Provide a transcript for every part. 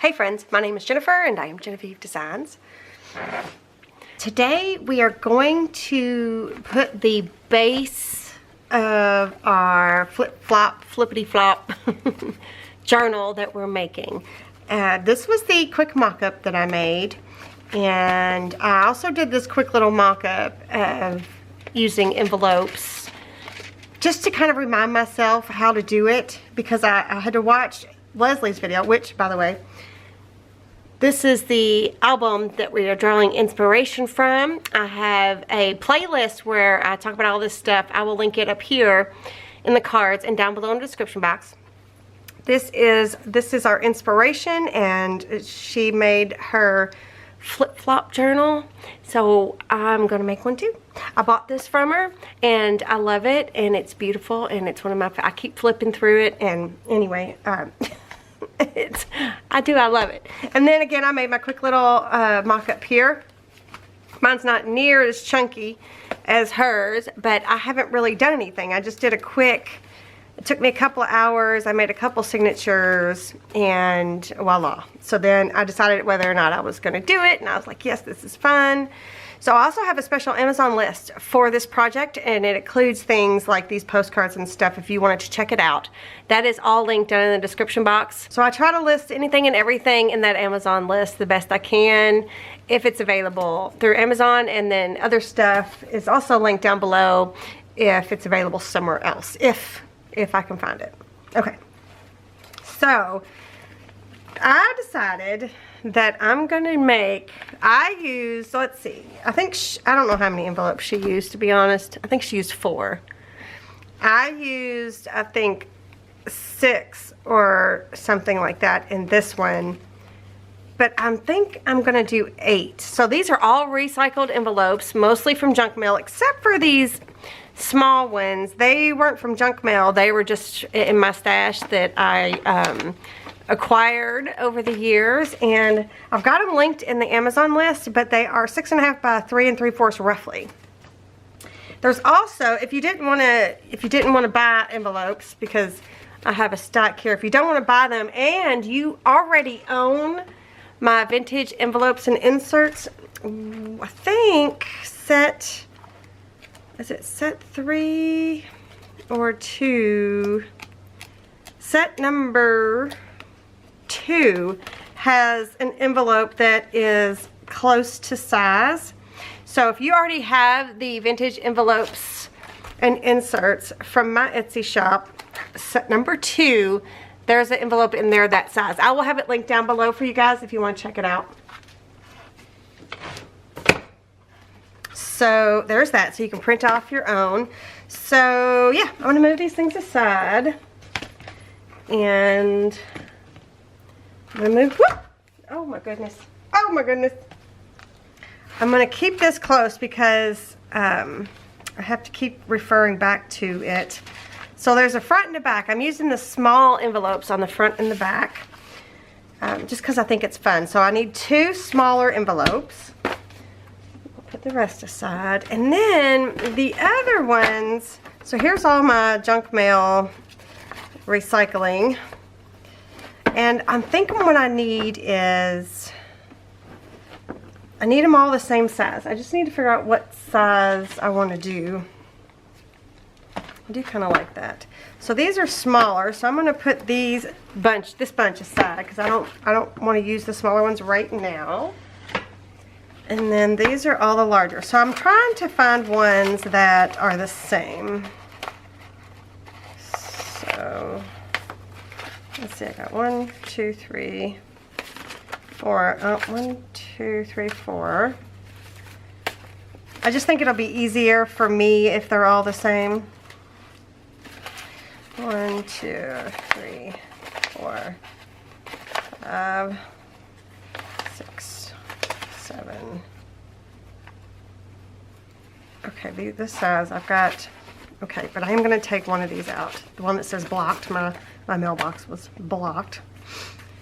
Hey friends, my name is Jennifer and I am Jenofeve Designs. Today we are going to put the base of our Flippity Flop journal that we're making. This was the quick mock-up that I made, and I also did this quick little mock-up of using envelopes just to kind of remind myself how to do it, because I had to watch Leslie's video, which, by the way, this is the album that we are drawing inspiration from. I have a playlist where I talk about all this stuff. I will link it up here in the cards and down below in the description box. This is our inspiration, and she made her Flip Flop journal, so I'm gonna make one too. I bought this from her and I love it, and it's beautiful, and it's one of my, I keep flipping through it, and anyway, I love it. And then again, I made my quick little mock-up here. Mine's not near as chunky as hers, but I haven't really done anything. I just did a quick, it took me a couple of hours. I made a couple signatures, and voila. So then I decided whether or not I was gonna do it, and I was like, yes, this is fun. So I also have a special Amazon list for this project, and it includes things like these postcards and stuff if you wanted to check it out. That is all linked down in the description box. So I try to list anything and everything in that Amazon list the best I can if it's available through Amazon, and then other stuff is also linked down below if it's available somewhere else, if I can find it. Okay, so I decided that I'm gonna make, I used, let's see, I think, I don't know how many envelopes she used, to be honest. I think she used 4. I used, I think, 6 or something like that in this one, but I think I'm gonna do 8. So these are all recycled envelopes, mostly from junk mail, except for these small ones. They weren't from junk mail, they were just in my stash that I acquired over the years, and I've got them linked in the Amazon list, but they are 6.5 by 3 3/4 roughly. There's also, if you didn't want to buy envelopes, because I have a stack here, if you don't want to buy them and you already own my vintage envelopes and inserts, I think is it set 3 or 2? Set number 2 has an envelope that is close to size. So if you already have the vintage envelopes and inserts from my Etsy shop, set number 2, there's an envelope in there that size. I will have it linked down below for you guys if you want to check it out. So there's that, so you can print off your own. So yeah, I'm gonna move these things aside, and I'm gonna move, whoop, oh my goodness, oh my goodness. I'm gonna keep this close because I have to keep referring back to it. So there's a front and a back. I'm using the small envelopes on the front and the back, just because I think it's fun. So I need 2 smaller envelopes. Put the rest aside, and then the other ones, so here's all my junk mail recycling, and I'm thinking what I need is, I need them all the same size. I just need to figure out what size I want to do. I do kind of like that. So these are smaller, so I'm going to put this bunch aside, because I don't want to use the smaller ones right now. And then these are all the larger. So I'm trying to find ones that are the same. So let's see, I got 1, 2, 3, 4. 1, 2, 3, 4. I just think it'll be easier for me if they're all the same. 1, 2, 3, 4, 5, 6, 7. Okay, this size I've got. Okay, but I am going to take one of these out. The one that says blocked. My mailbox was blocked.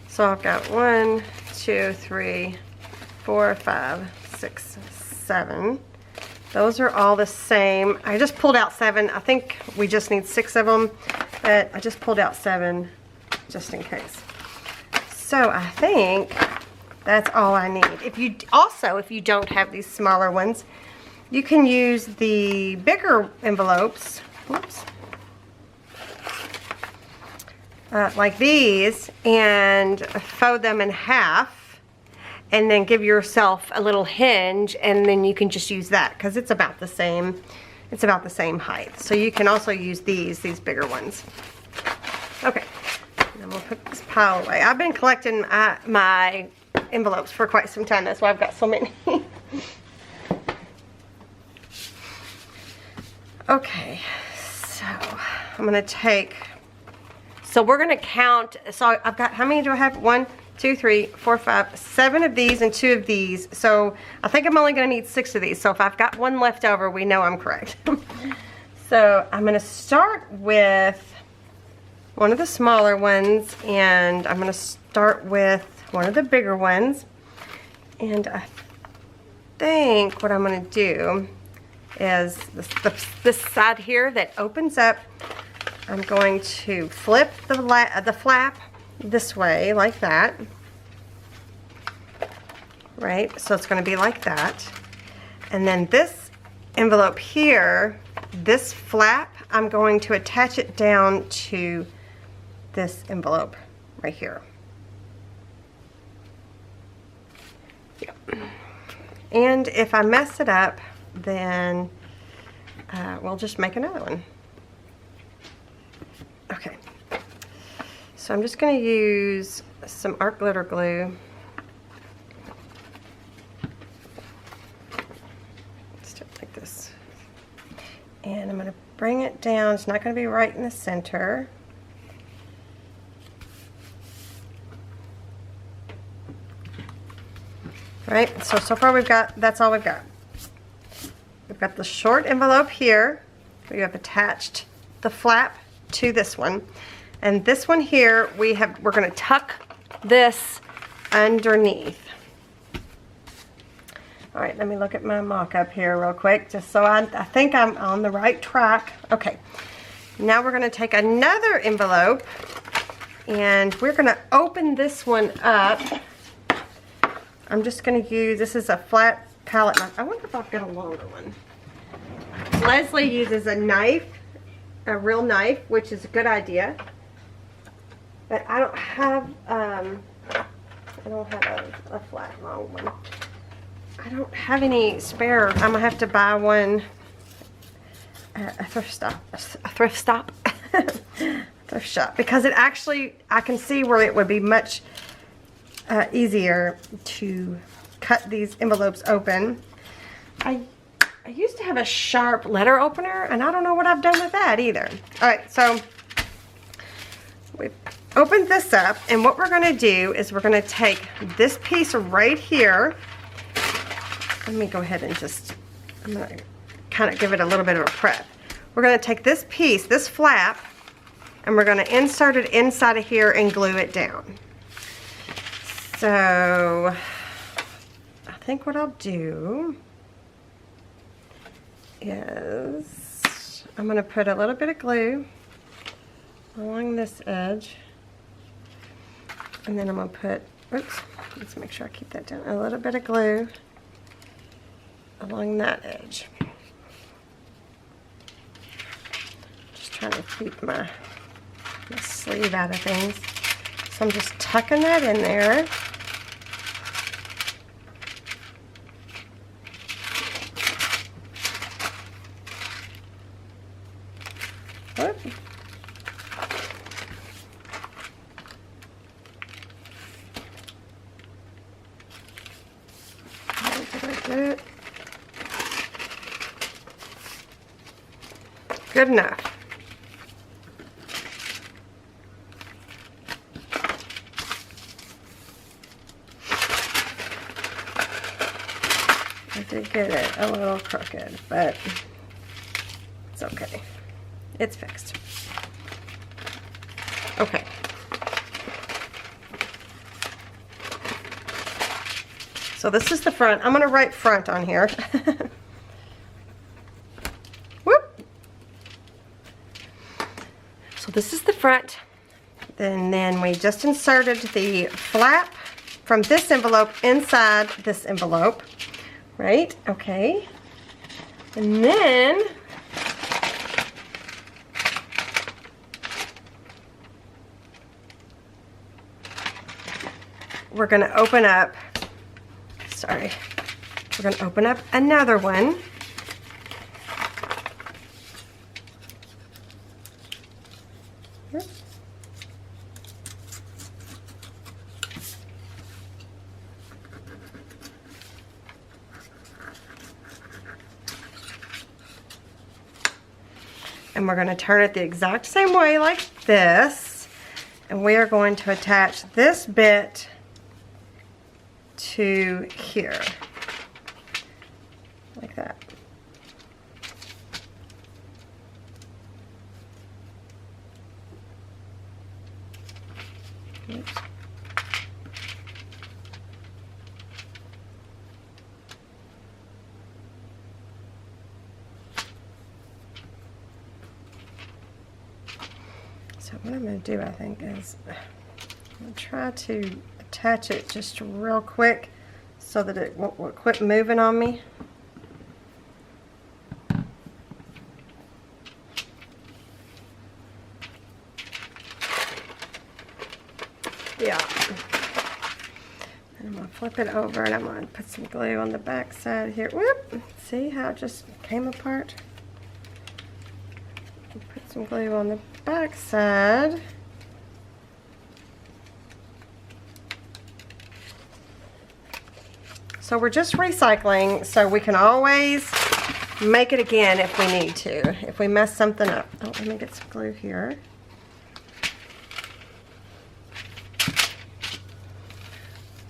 So I've got 1, 2, 3, 4, 5, 6, 7. Those are all the same. I just pulled out 7. I think we just need 6 of them, but I just pulled out 7 just in case. So I think that's all I need. If you don't have these smaller ones, you can use the bigger envelopes. Whoops. Like these, and fold them in half, and then give yourself a little hinge, and then you can just use that because it's about the same. It's about the same height. So you can also use these bigger ones. Okay, and I'm gonna put this pile away. I've been collecting my envelopes for quite some time. That's why I've got so many. Okay, so I'm gonna take. So we're gonna count. So I've got, how many do I have? 1, 2, 3, 4, 5, 7 of these and 2 of these. So I think I'm only gonna need 6 of these. So if I've got 1 left over, we know I'm correct. So I'm gonna start with one of the smaller ones, and I'm gonna start with one of the bigger ones. And I think what I'm gonna do is this side here that opens up, I'm going to flip the flap this way, like that. Right, so it's going to be like that. And then this envelope here, this flap, I'm going to attach it down to this envelope right here. Yep. And if I mess it up, then we'll just make another one. Okay, so I'm just going to use some art glitter glue. Let's do it like this. And I'm going to bring it down. It's not going to be right in the center. Right, so far we've got, that's all we've got. We've got the short envelope here. We have attached the flap to this one, and this one here we're going to tuck this underneath. All right, let me look at my mock-up here real quick, just so I think I'm on the right track. Okay, now we're going to take another envelope, and we're going to open this one up. I'm just going to use, this is a flat palette knife. I wonder if I've got a longer one. Leslie uses a knife, a real knife, which is a good idea. But I don't have a flat long one. I don't have any spare. I'm gonna have to buy one at a thrift stop. Thrift shop, because it actually, I can see where it would be much easier to cut these envelopes open. I used to have a sharp letter opener, and I don't know what I've done with that either. All right, so we've opened this up, and what we're gonna do is we're gonna take this piece right here. Let me go ahead and I'm gonna kind of give it a little bit of a prep. We're gonna take this piece, this flap, and we're gonna insert it inside of here and glue it down. So I think what I'll do is I'm going to put a little bit of glue along this edge, and then I'm going to put, oops, let's make sure I keep that down, a little bit of glue along that edge. Just trying to keep my sleeve out of things. So I'm just tucking that in there. Whoop. Did I get it? Good enough. I did get it a little crooked, but it's okay. It's fixed. Okay. So this is the front. I'm going to write front on here. Whoop. So this is the front. And then we just inserted the flap from this envelope inside this envelope, right? Okay. And then we're gonna open up, sorry, we're gonna open up another one. And we're going to turn it the exact same way like this. And we are going to attach this bit to here. Like that. Oops. So what I'm going to do, I think, is I'm going to try to attach it just real quick so that it won't quit moving on me. Yeah. And I'm going to flip it over and I'm going to put some glue on the back side here. Whoop! See how it just came apart? Put some glue on the back side. So we're just recycling, so we can always make it again if we need to, if we mess something up. Oh, let me get some glue here.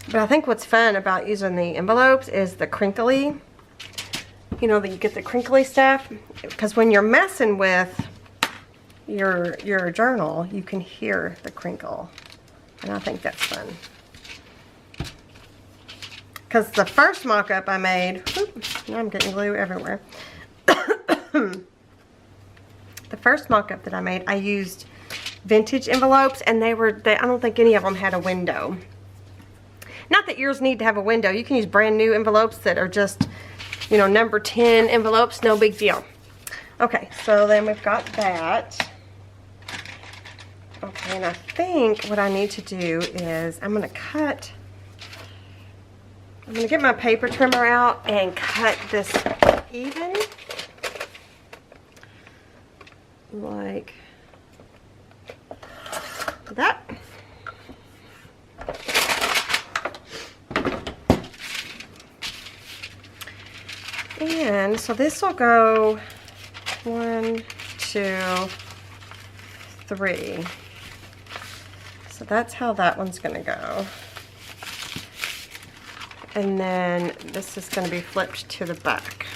But I think what's fun about using the envelopes is the crinkly, you know, that you get the crinkly stuff, because when you're messing with your journal, you can hear the crinkle, and I think that's fun. Because the first mock-up I made, now I'm getting glue everywhere. The first mock-up that I made, I used vintage envelopes, and I don't think any of them had a window. Not that yours need to have a window. You can use brand new envelopes that are just, you know, number 10 envelopes, no big deal. Okay, so then we've got that. Okay, and I think what I need to do is I'm going to get my paper trimmer out and cut this even. Like that. And so this will go 1, 2, 3. So that's how that one's going to go. And then this is going to be flipped to the back.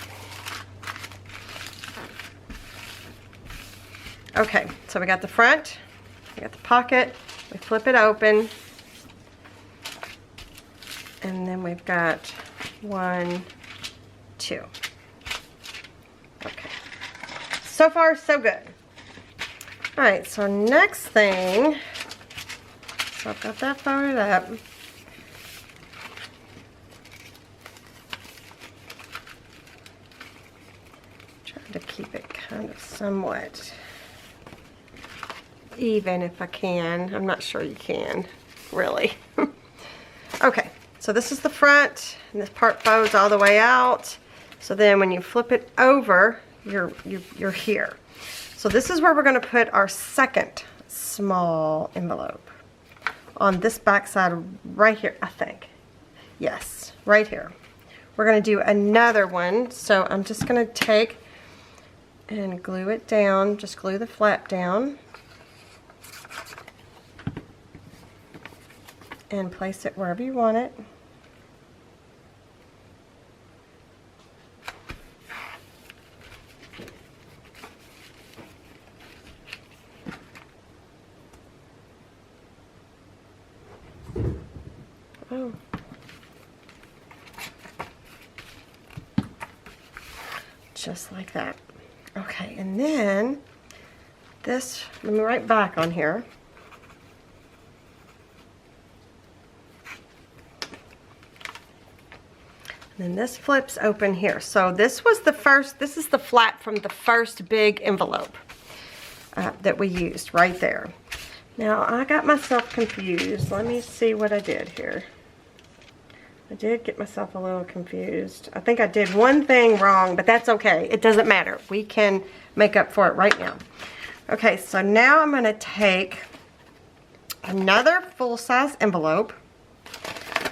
Okay, so we got the front, we got the pocket, we flip it open, and then we've got 1, 2. Okay, so far so good. Alright, so next thing, so I've got that folded up. Trying to keep it kind of somewhat even if I can. I'm not sure you can, really. Okay, so this is the front, and this part bows all the way out. So then when you flip it over, you're here. So this is where we're going to put our second small envelope. On this back side right here, I think. Yes, right here. We're going to do another one. So I'm just going to take and glue it down. Just glue the flap down. And place it wherever you want it. Oh. Just like that. Okay, and then this, let me write back on here. then this flips open here. So this was the first, this is the flap from the first big envelope that we used right there. Now I got myself confused. Let me see what I did here. I did get myself a little confused. I think I did one thing wrong, but that's okay. It doesn't matter. We can make up for it right now. Okay, so now I'm gonna take another full-size envelope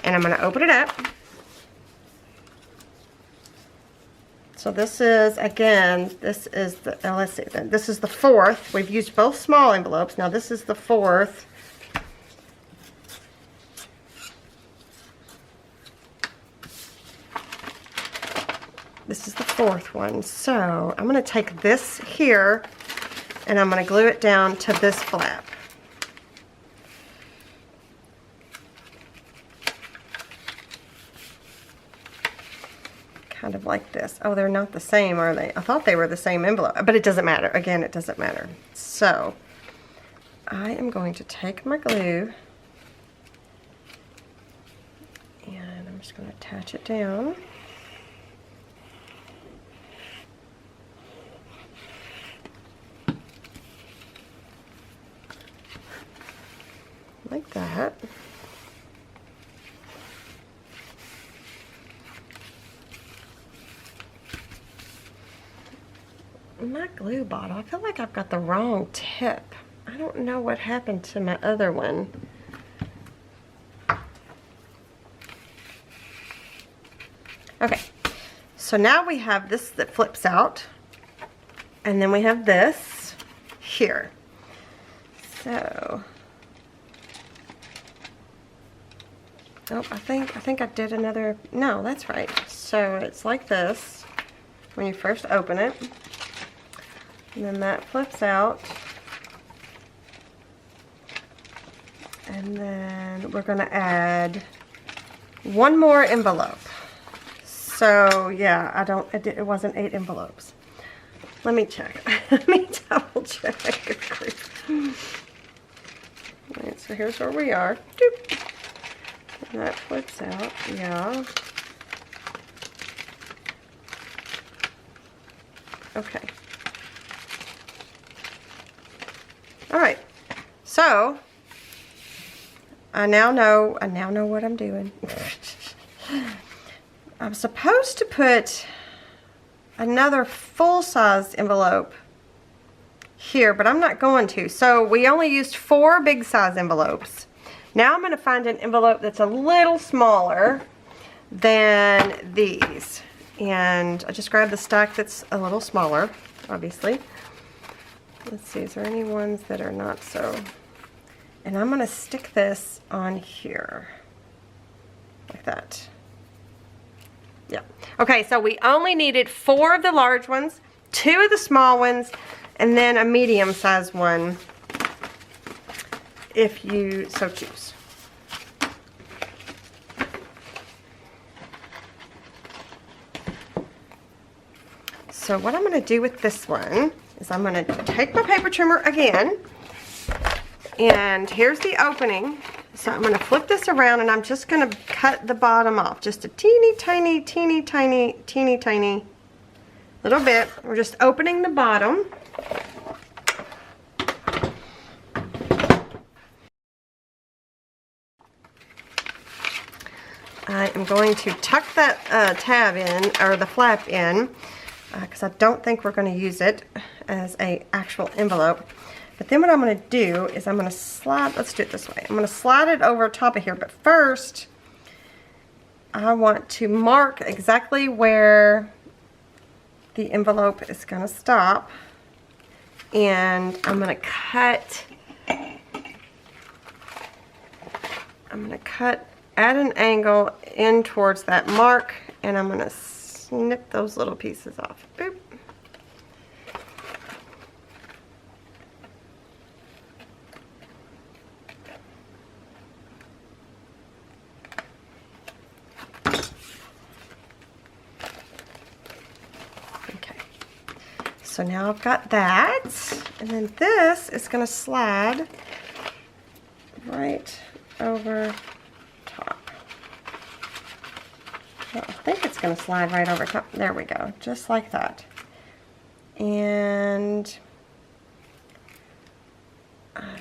and I'm gonna open it up. So this is, again, this is the, let's see, this is the fourth. We've used both small envelopes. Now this is the fourth. This is the fourth one. So I'm gonna take this here and I'm gonna glue it down to this flap. Kind of like this. Oh, they're not the same, are they? I thought they were the same envelope, but it doesn't matter. Again, it doesn't matter. So I am going to take my glue and I'm just going to attach it down. Like that. My glue bottle, I feel like I've got the wrong tip. I don't know what happened to my other one. Okay, so now we have this that flips out, and then we have this here. So, oh, I think I did another, no, that's right. So it's like this when you first open it. And then that flips out. And then we're going to add one more envelope. So yeah, it wasn't 8 envelopes. Let me check. Let me double check. Alright, so here's where we are. Doop. And that flips out, yeah. Okay. Alright, so I now know what I'm doing. I'm supposed to put another full-size envelope here, but I'm not going to. So we only used 4 big-size envelopes. Now I'm going to find an envelope that's a little smaller than these. And I just grabbed the stack that's a little smaller, obviously. Let's see, is there any ones that are not so? And I'm going to stick this on here, like that. Yeah. Okay, so we only needed 4 of the large ones, 2 of the small ones, and then a medium-sized one, if you so choose. So what I'm going to do with this one is I'm going to take my paper trimmer again, and here's the opening. So I'm going to flip this around and I'm just going to cut the bottom off, just a teeny tiny little bit. We're just opening the bottom. I am going to tuck that tab in, or the flap in, because I don't think we're going to use it as an actual envelope. But then what I'm going to do is I'm going to slide, let's do it this way. I'm going to slide it over top of here, but first I want to mark exactly where the envelope is going to stop. And I'm going to cut, at an angle in towards that mark, and I'm going to snip those little pieces off. Boop. So now I've got that, and then this is going to slide right over top. I think it's going to slide right over top. There we go, just like that. And I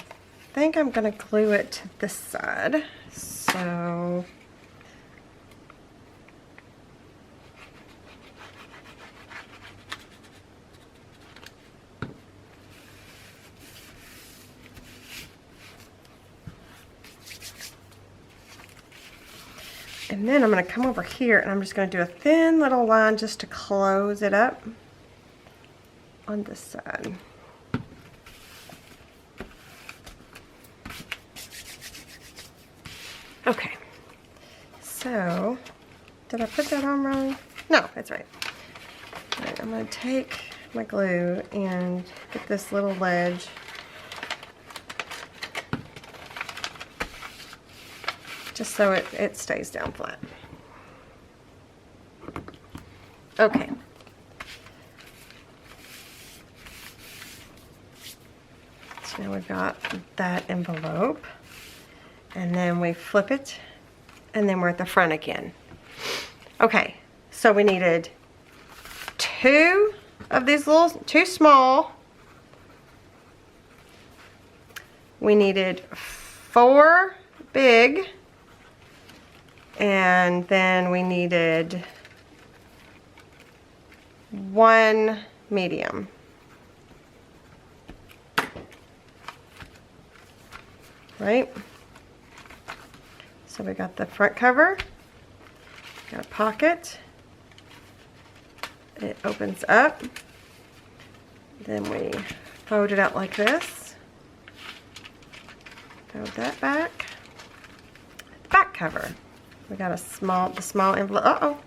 think I'm going to glue it to this side. So and then I'm going to come over here and I'm just going to do a thin little line just to close it up on this side. Okay, so did I put that on wrong? No, that's right. All right, I'm going to take my glue and get this little ledge. Just so it stays down flat. Okay. So now we've got that envelope. And then we flip it. And then we're at the front again. Okay. So we needed 2 of these little, 2 small. We needed 4 big. And then we needed 1 medium. Right? So we got the front cover, got a pocket, it opens up, then we fold it out like this, fold that back, the back cover. We got the small envelope. Uh-oh.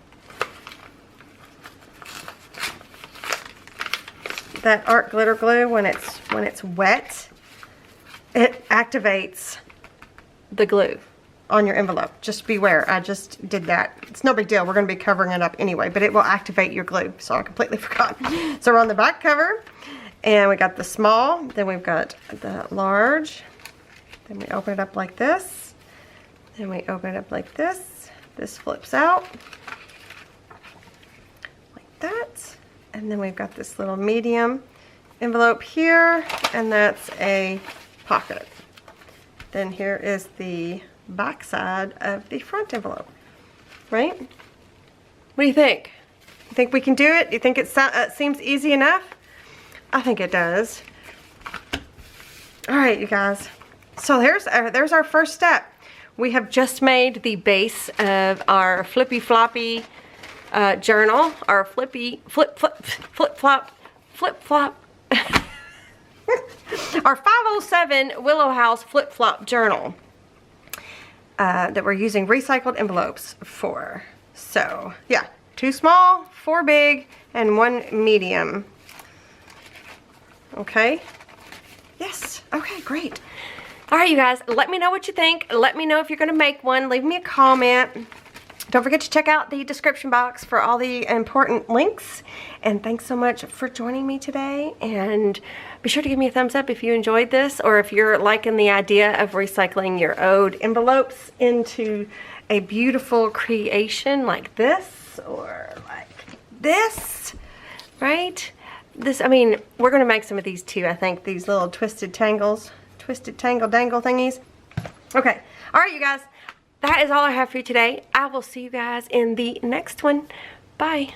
That art glitter glue, when it's wet, it activates the glue on your envelope. Just beware. I just did that. It's no big deal. We're going to be covering it up anyway, but it will activate your glue. So I completely forgot. So we're on the back cover, and we got the small, then we've got the large, then we open it up like this, then we open it up like this. This flips out like that, and then we've got this little medium envelope here, and that's a pocket. Then here is the back side of the front envelope, right? What do you think? You think we can do it? You think it seems easy enough? I think it does. All right, you guys. So there's our first step. We have just made the base of our Flippy Floppy journal, our Flip Flop, our 507 Willow House Flip Flop journal that we're using recycled envelopes for. So yeah, 2 small, 4 big, and 1 medium. Okay. Yes. Okay, great. All right, you guys, let me know what you think. Let me know if you're going to make one. Leave me a comment. Don't forget to check out the description box for all the important links. And thanks so much for joining me today. And be sure to give me a thumbs up if you enjoyed this, or if you're liking the idea of recycling your old envelopes into a beautiful creation like this, or like this, right? This, I mean, we're going to make some of these too, I think, these little twisted tangle dangle thingies. Okay, all right, you guys, that is all I have for you today. I will see you guys in the next one. Bye.